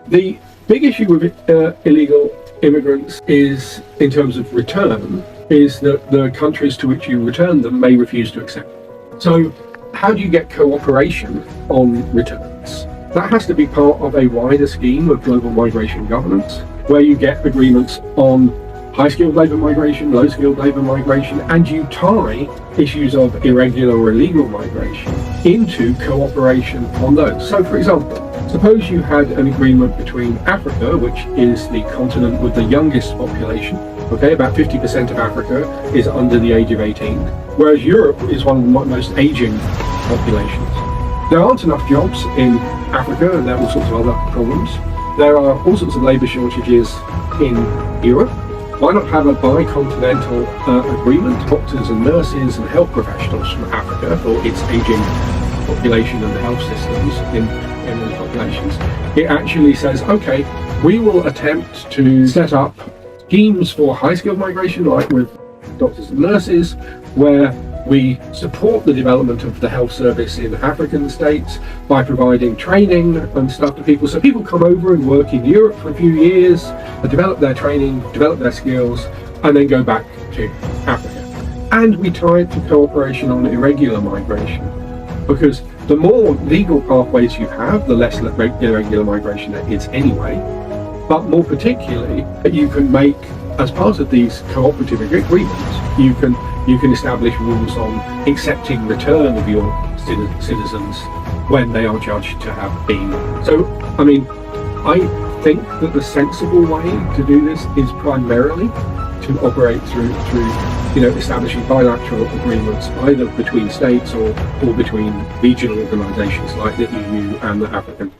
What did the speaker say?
The big issue with illegal immigrants is, in terms of return, is that the countries to which you return them may refuse to accept. So how do you get cooperation on returns? That has to be part of a wider scheme of global migration governance, where you get agreements on high-skilled labour migration, low-skilled labour migration, and you tie issues of irregular or illegal migration into cooperation on those. So, for example, suppose you had an agreement between Africa, which is the continent with the youngest population, okay, about 50% of Africa is under the age of 18, whereas Europe is one of the most aging populations. There aren't enough jobs in Africa, and there are all sorts of other problems. There are all sorts of labour shortages in Europe. Why not have a bi-continental agreement? Doctors and nurses and health professionals from Africa for its aging population and the health systems in those populations. It actually says, okay, we will attempt to set up schemes for high-skilled migration, like with doctors and nurses, where we support the development of the health service in African states by providing training and stuff to people. So people come over and work in Europe for a few years, develop their training, develop their skills, and then go back to Africa. And we tie it to cooperation on irregular migration, because the more legal pathways you have, the less irregular migration there is anyway. But more particularly, you can make, as part of these cooperative agreements, you can establish rules on accepting return of your citizens when they are judged to have been. So, I mean, I think that the sensible way to do this is primarily to operate through establishing bilateral agreements, either between states or between regional organisations like the EU and the African